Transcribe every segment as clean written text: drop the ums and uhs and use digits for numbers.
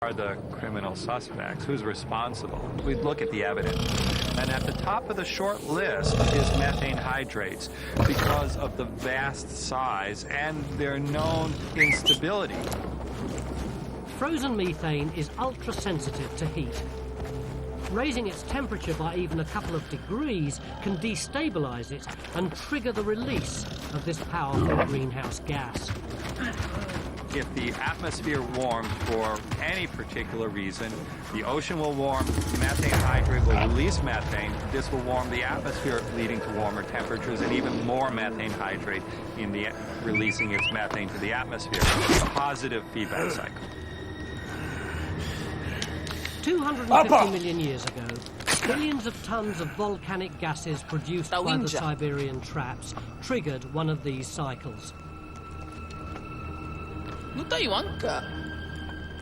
are the criminal suspects? Who's responsible? We look at the evidence. And at the top of the short list is methane hydrates because of the vast size and their known instability. Frozen methane is ultra-sensitive to heat. Raising its temperature by even a couple of degrees can destabilize it and trigger the release of this powerful greenhouse gas. If the atmosphere warms for any particular reason, the ocean will warm, methane hydrate will release methane. This will warm the atmosphere, leading to warmer temperatures and even more methane hydrate in the releasing its methane to the atmosphere. A positive feedback cycle. 250 million years ago, billions of tons of volcanic gases produced by the Siberian traps triggered one of these cycles.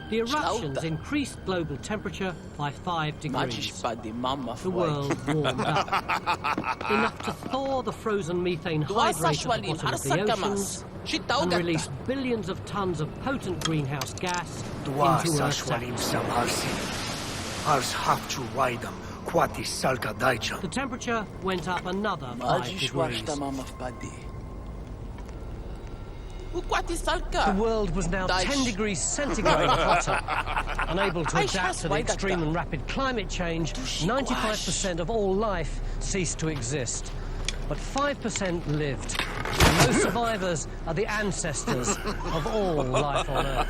The eruptions increased global temperature by 5 degrees. The world warmed up, enough to thaw the frozen methane hydrate at the bottom of the oceans and release billions of tons of potent greenhouse gas into Earth's atmosphere. The temperature went up another 5 degrees. The world was now 10 degrees centigrade hotter. Unable to adapt to the extreme and rapid climate change, 95% of all life ceased to exist. But 5% lived. And those survivors are the ancestors of all life on Earth.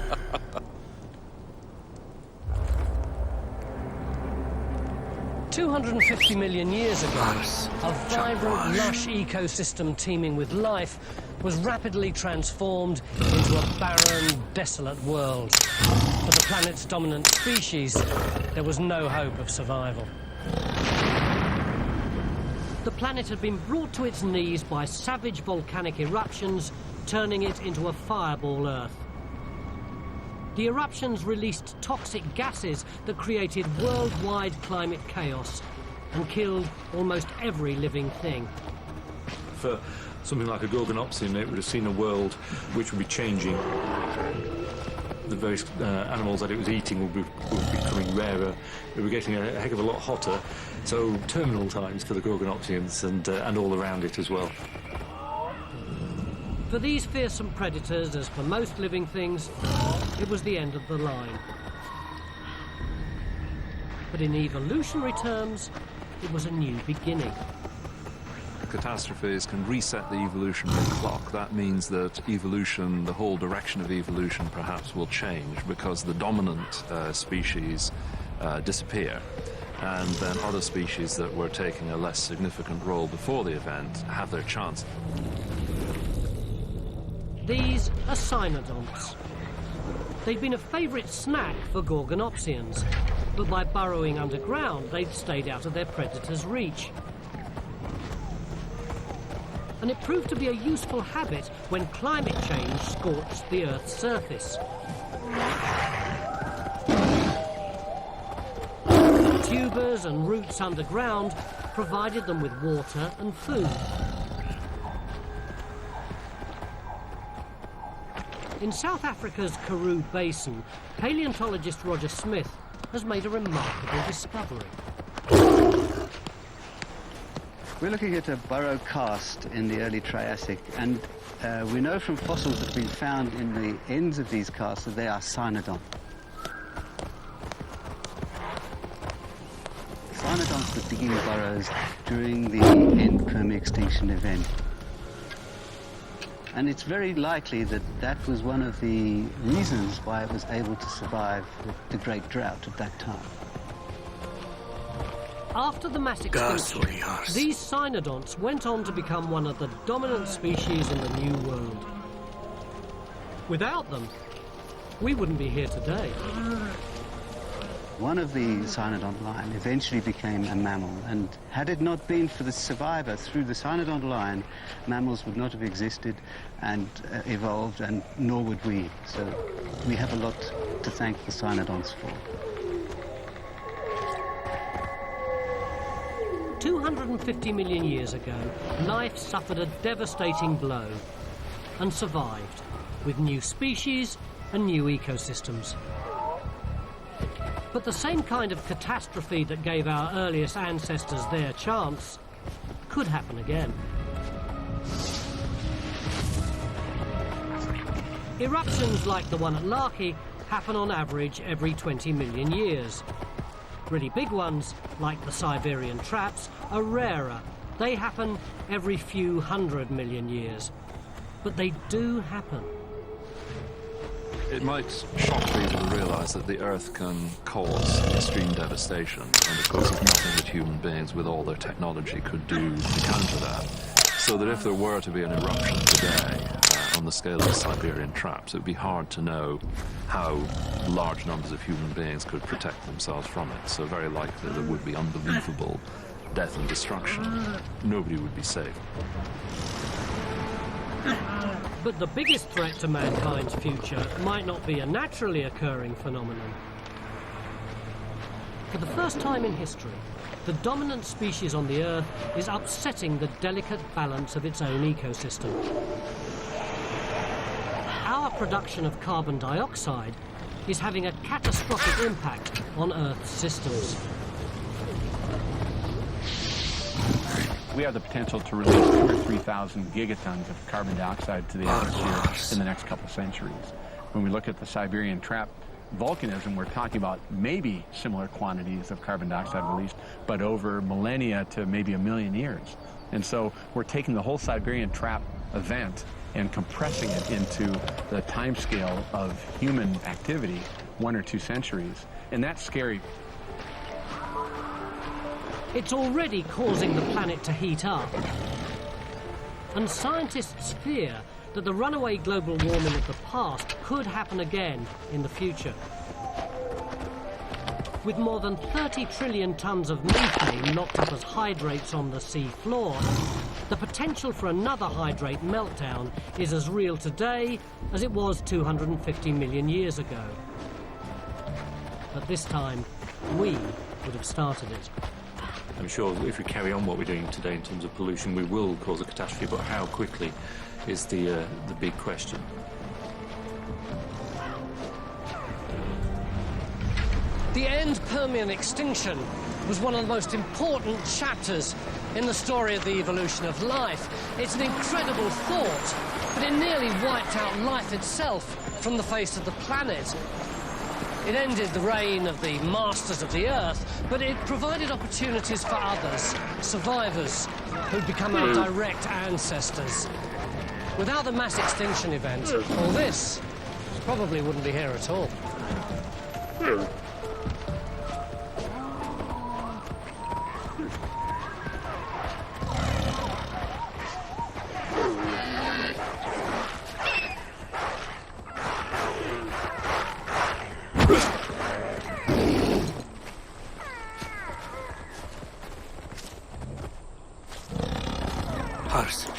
$250 million years ago, a vibrant, lush ecosystem teeming with life was rapidly transformed into a barren, desolate world. For the planet's dominant species, there was no hope of survival. The planet had been brought to its knees by savage volcanic eruptions, turning it into a fireball Earth. The eruptions released toxic gases that created worldwide climate chaos and killed almost every living thing. For something like a Gorgonopsian, it would have seen a world which would be changing. The various animals that it was eating would be becoming rarer. They were getting a heck of a lot hotter. So terminal times for the Gorgonopsians and all around it as well. For these fearsome predators, as for most living things, it was the end of the line. But in evolutionary terms, it was a new beginning. Catastrophes can reset the evolutionary clock. That means that evolution, the whole direction of evolution perhaps will change because the dominant species disappear. And then other species that were taking a less significant role before the event have their chance. These are cynodonts. They'd been a favourite snack for Gorgonopsians, but by burrowing underground, they'd stayed out of their predators' reach. And it proved to be a useful habit when climate change scorched the Earth's surface. Tubers and roots underground provided them with water and food. In South Africa's Karoo Basin, paleontologist Roger Smith has made a remarkable discovery. We're looking at a burrow cast in the early Triassic, and we know from fossils that have been found in the ends of these casts that they are cynodont. Cynodonts were digging burrows during the end perma-extinction event. And it's very likely that that was one of the reasons why it was able to survive the Great Drought at that time. After the mass extinction, these cynodonts went on to become one of the dominant species in the New World. Without them, we wouldn't be here today. One of the cynodont line eventually became a mammal, and had it not been for the survivor through the cynodont line, mammals would not have existed and evolved, and nor would we. So we have a lot to thank the cynodonts for. 250 million years ago, life suffered a devastating blow and survived, with new species and new ecosystems. But the same kind of catastrophe that gave our earliest ancestors their chance could happen again. Eruptions like the one at Larky happen on average every 20 million years. Really big ones, like the Siberian traps, are rarer. They happen every few 100 million years. But they do happen. It might shock people to realise that the Earth can cause extreme devastation, and of course there's nothing that human beings with all their technology could do to counter that. So that if there were to be an eruption today, on the scale of the Siberian traps, it would be hard to know how large numbers of human beings could protect themselves from it. So very likely there would be unbelievable death and destruction. Nobody would be safe. But the biggest threat to mankind's future might not be a naturally occurring phenomenon. For the first time in history, the dominant species on the Earth is upsetting the delicate balance of its own ecosystem. Our production of carbon dioxide is having a catastrophic impact on Earth's systems. We have the potential to release 2,000 or 3,000 gigatons of carbon dioxide to the atmosphere in the next couple centuries. When we look at the Siberian trap volcanism, we're talking about maybe similar quantities of carbon dioxide released, but over millennia to maybe 1 million years. And so we're taking the whole Siberian trap event and compressing it into the time scale of human activity, 1 or 2 centuries. And that's scary. It's already causing the planet to heat up. And scientists fear that the runaway global warming of the past could happen again in the future. With more than 30 trillion tons of methane locked up as hydrates on the sea floor, the potential for another hydrate meltdown is as real today as it was 250 million years ago. But this time, we would have started it. I'm sure if we carry on what we're doing today in terms of pollution, we will cause a catastrophe, but how quickly is the big question. The end Permian extinction was one of the most important chapters in the story of the evolution of life. It's an incredible thought, but it nearly wiped out life itself from the face of the planet. It ended the reign of the masters of the Earth, but it provided opportunities for others, survivors, who'd become our direct ancestors. Without the mass extinction event, all this probably wouldn't be here at all.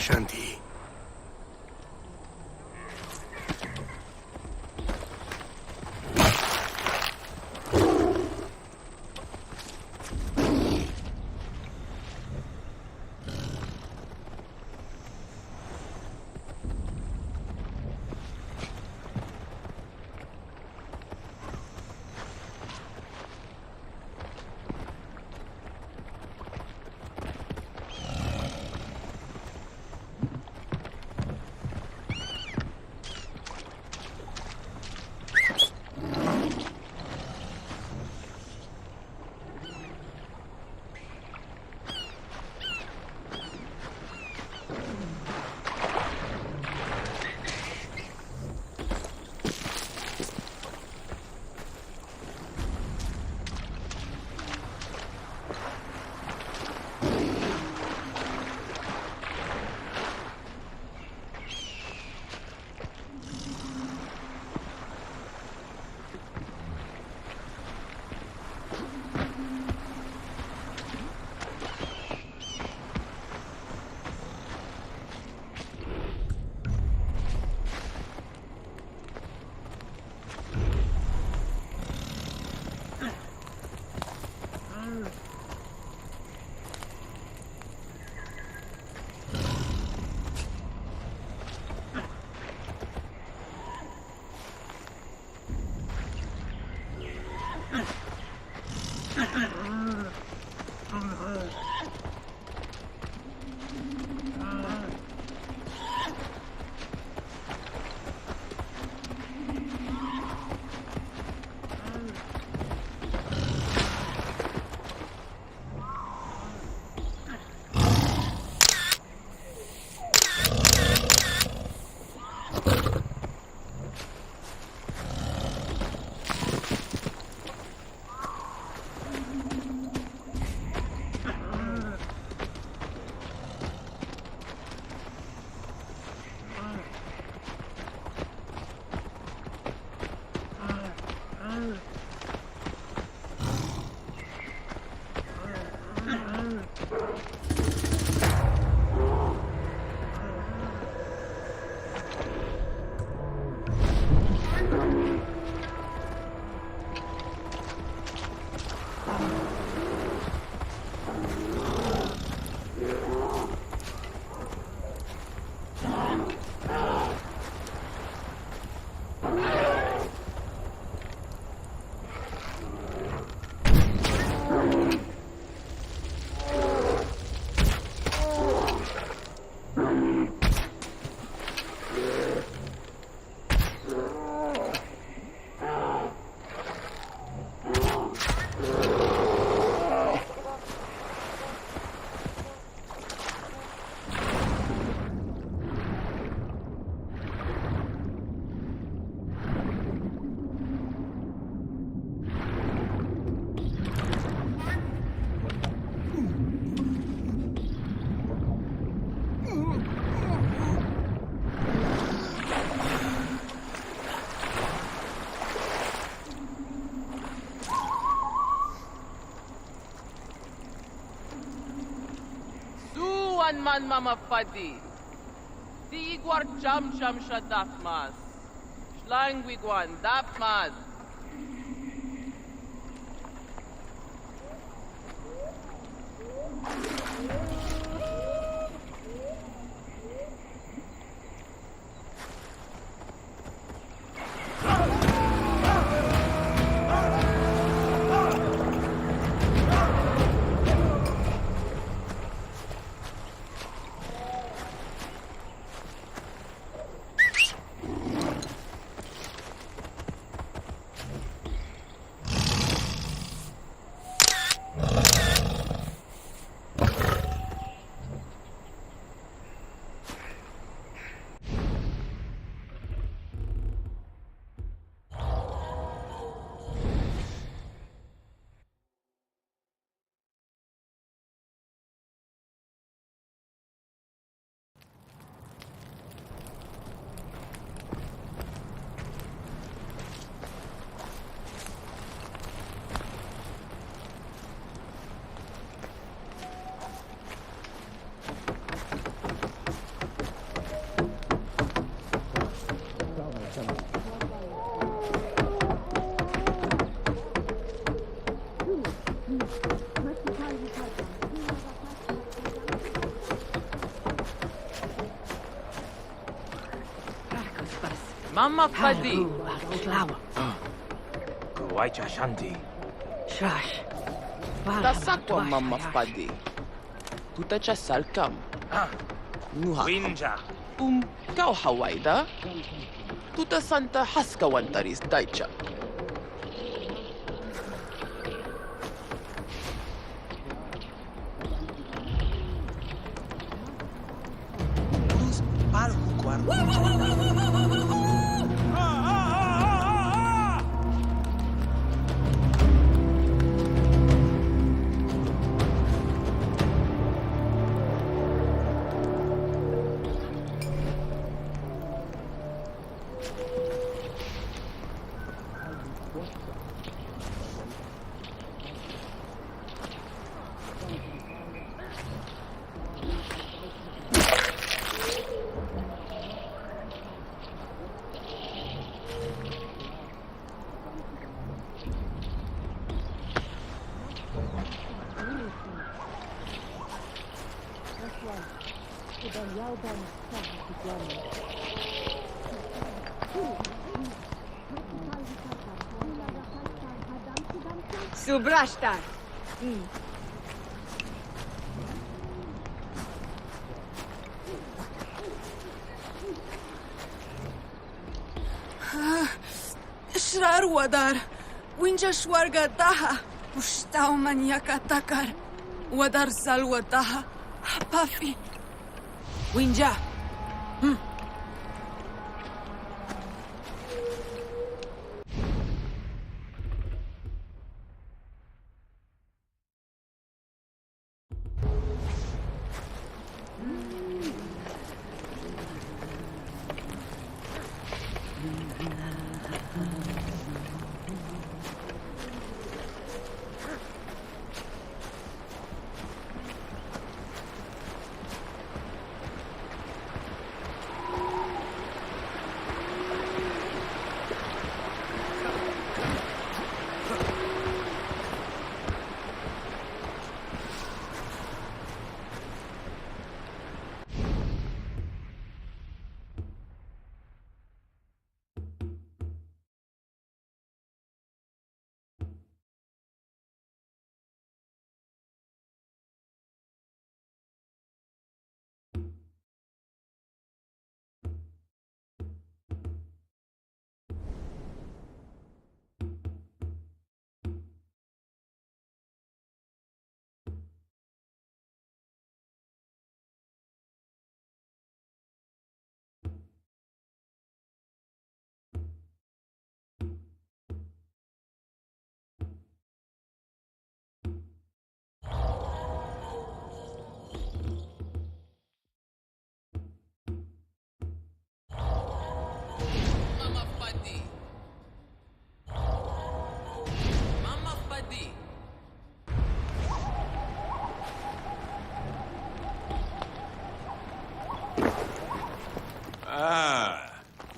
Shanti. Man mama fadi. Di igwar jam shadafmas. Shlangwigwan dafmas. Mama fadi. Kuwaicha shanti. Shash. Tasakwa mama fadi. Tutacha salkam. Nuha. Winja. Kau hawaida. Tuta santa haska wantaris daicha. Urus palhu kuar. Subrashtar. Shrar wadar. Winja shwarga daha. Ustau maniaka takar. Wadar salwa daha. Pafi. Winja.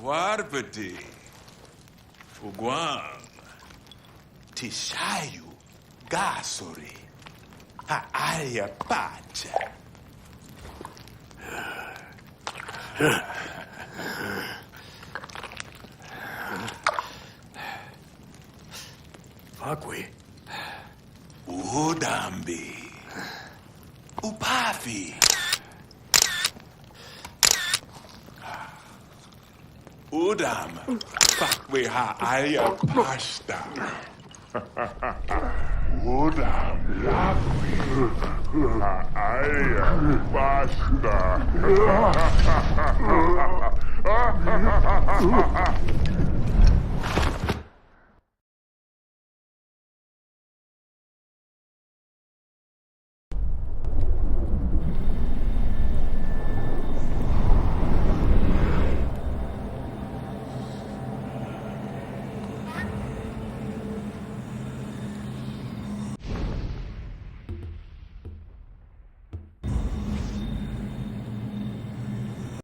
Warbati, Uguan, Tishayu, Gasori, Ha'aya Pacha. Fakwi. Udambi, Upafi. Udam, Fakwi Ha'aya Pasta. Udam, Lakwi, Ha'aya Pasta.